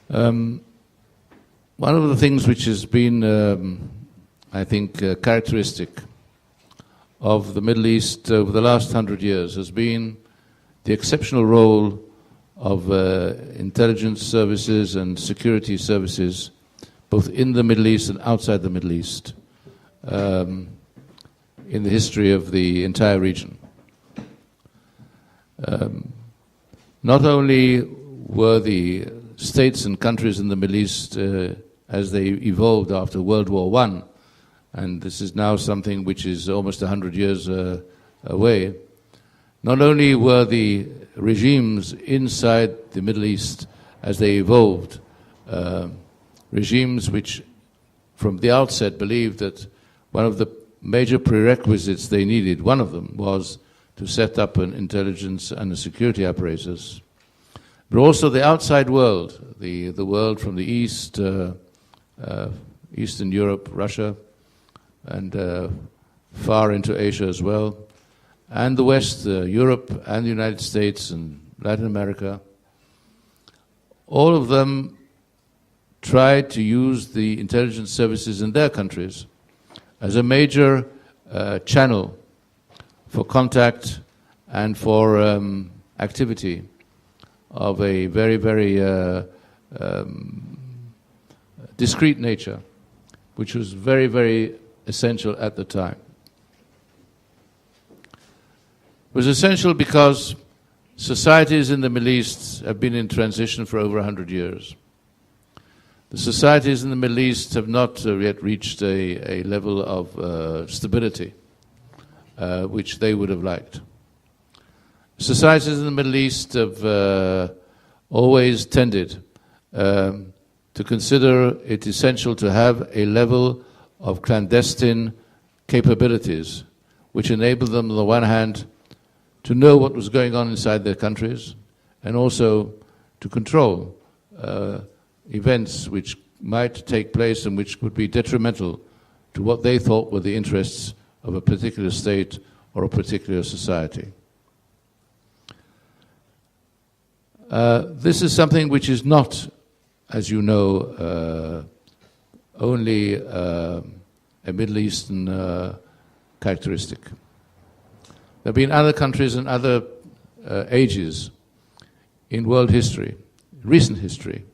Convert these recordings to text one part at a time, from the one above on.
One of the things which has been, I think, characteristic of the Middle East over the last 100 years has been the exceptional role of intelligence services and security services, both in the Middle East and outside the Middle East, in the history of the entire region. Not only were the states and countries in the Middle East, as they evolved after World War I, and this is now something which is almost 100 years away, not only were the regimes inside the Middle East, as they evolved, regimes which from the outset believed that one of the major prerequisites they needed, one of them was to set up an intelligence and a security apparatus, but also the outside world, the world from the East, Eastern Europe, Russia, and far into Asia as well, and the West, Europe and the United States and Latin America. All of them tried to use the intelligence services in their countries as a major channel for contact and for activity of a very, very discrete nature, which was very, very essential at the time. It was essential because societies in the Middle East have been in transition for over 100 years. The societies in the Middle East have not yet reached a level of stability which they would have liked. Societies in the Middle East have always tended to consider it essential to have a level of clandestine capabilities which enabled them, on the one hand, to know what was going on inside their countries and also to control events which might take place and which would be detrimental to what they thought were the interests of a particular state or a particular society. This is something which is not, as you know, only a Middle Eastern characteristic. There have been other countries and other ages in world history, recent history,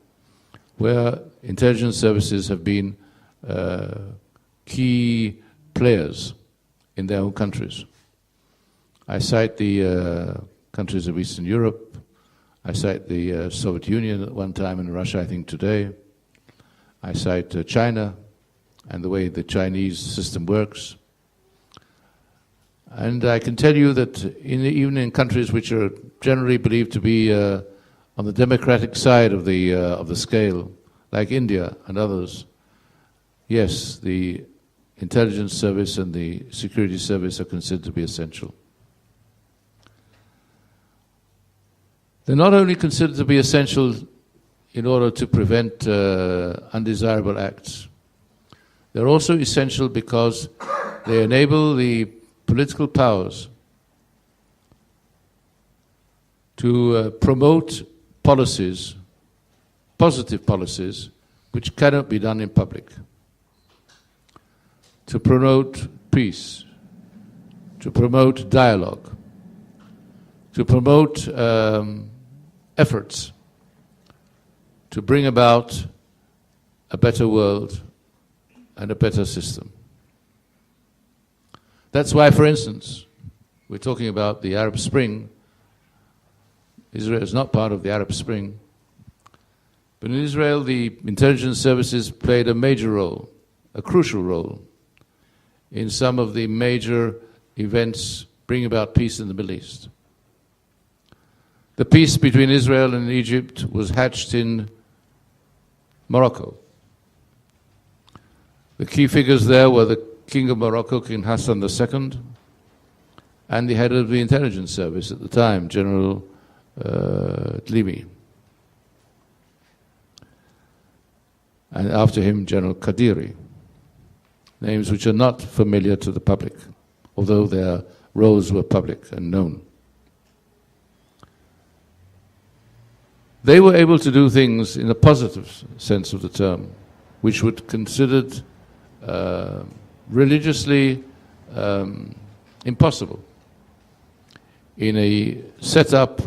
where intelligence services have been key players in their own countries. I cite the countries of Eastern Europe. I cite the Soviet Union at one time and Russia, I think, today. I cite China and the way the Chinese system works. And I can tell you that even in countries which are generally believed to be on the democratic side of the scale, like India and others, yes, the intelligence service and the security service are considered to be essential. They're not only considered to be essential in order to prevent undesirable acts, they're also essential because they enable the political powers to promote policies, positive policies, which cannot be done in public, to promote peace, to promote dialogue, to promote efforts to bring about a better world and a better system. That's why, for instance, we're talking about the Arab Spring. Israel is not part of the Arab Spring. But in Israel, the intelligence services played a major role, a crucial role, in some of the major events bringing about peace in the Middle East. The peace between Israel and Egypt was hatched in Morocco. The key figures there were the King of Morocco, King Hassan II, and the head of the intelligence service at the time, General Halievy. And after him, General Qadiri. Names which are not familiar to the public, although their roles were public and known. they were able to do things in a positive sense of the term, which were considered religiously impossible in a setup,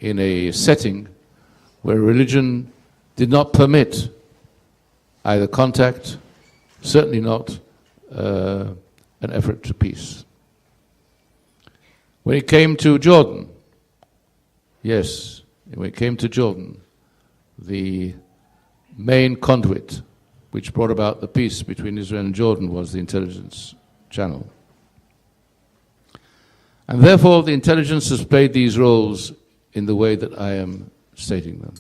in a setting where religion did not permit either contact, certainly not an effort to peace. When it came to Jordan, yes, when it came to Jordan, the main conduit which brought about the peace between Israel and Jordan was the intelligence channel. And therefore, the intelligence has played these roles in the way that I am stating them.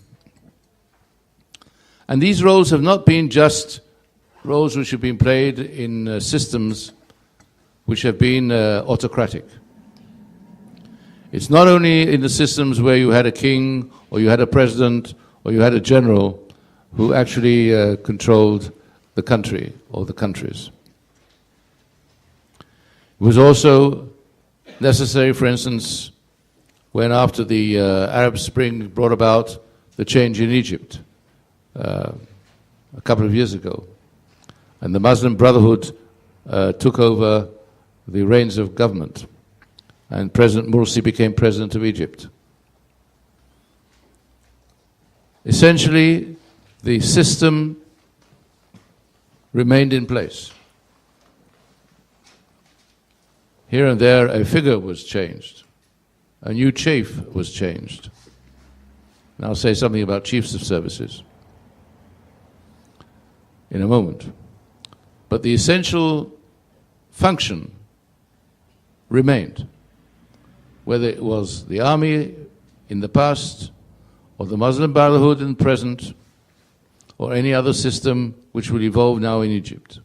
And these roles have not been just roles which have been played in systems which have been autocratic. It's not only in the systems where you had a king, or you had a president, or you had a general who actually controlled the country or the countries. It was also necessary, for instance, when after the Arab Spring brought about the change in Egypt a couple of years ago, and the Muslim Brotherhood took over the reins of government, and President Morsi became president of Egypt. Essentially, the system remained in place. Here and there, a figure was changed. A new chief was changed. And I'll say something about chiefs of services in a moment. But the essential function remained, whether it was the army in the past, or the Muslim Brotherhood in the present, or any other system which will evolve now in Egypt.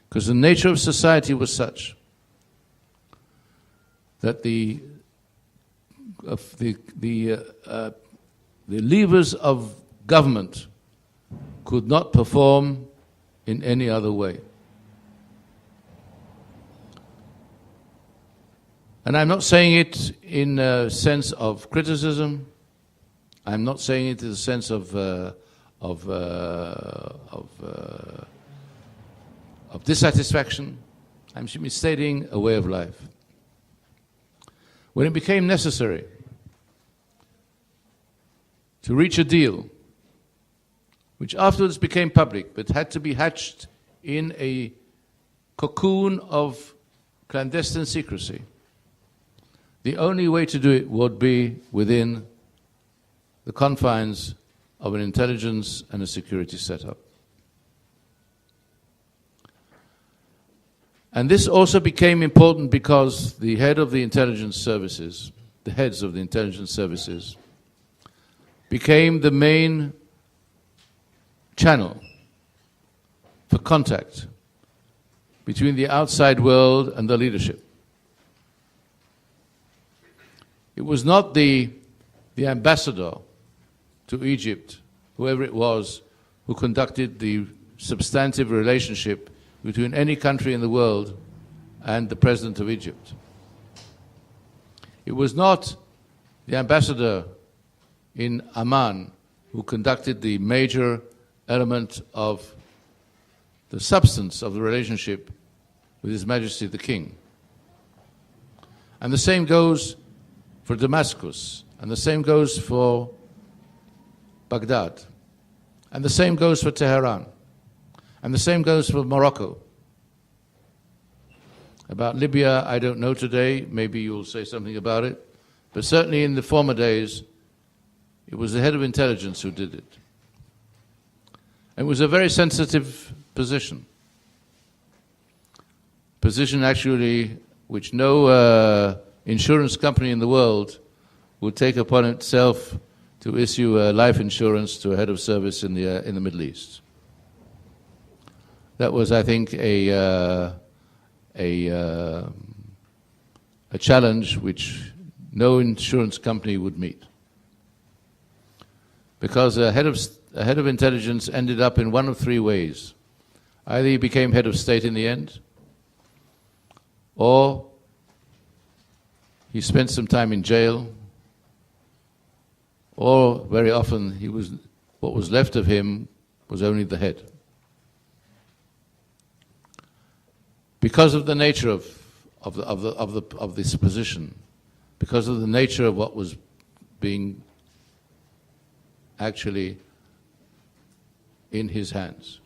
Because the nature of society was such that the levers of government could not perform in any other way. And I'm not saying it in a sense of criticism. I'm not saying it in a sense of dissatisfaction. I'm simply stating a way of life. When it became necessary to reach a deal, which afterwards became public, but had to be hatched in a cocoon of clandestine secrecy, the only way to do it would be within the confines of an intelligence and a security setup. And this also became important because the head of the intelligence services, the heads of the intelligence services, became the main channel for contact between the outside world and the leadership. It was not the ambassador to Egypt, whoever it was, who conducted the substantive relationship between any country in the world and the president of Egypt. It was not the ambassador in Amman who conducted the major element of the substance of the relationship with His Majesty the King. And the same goes for Damascus, and the same goes for Baghdad, and the same goes for Tehran, and the same goes for Morocco. About Libya, I don't know today. Maybe you'll say something about it. But certainly in the former days, it was the head of intelligence who did it. It was a very sensitive position. Position actually which no insurance company in the world would take upon itself to issue life insurance to a head of service in the Middle East. That was, I think, a challenge which no insurance company would meet, because a head of intelligence ended up in one of three ways. Either he became head of state in the end, or he spent some time in jail, or very often what was left of him was only the head. Because of the nature of this position, because of the nature of what was being actually in his hands,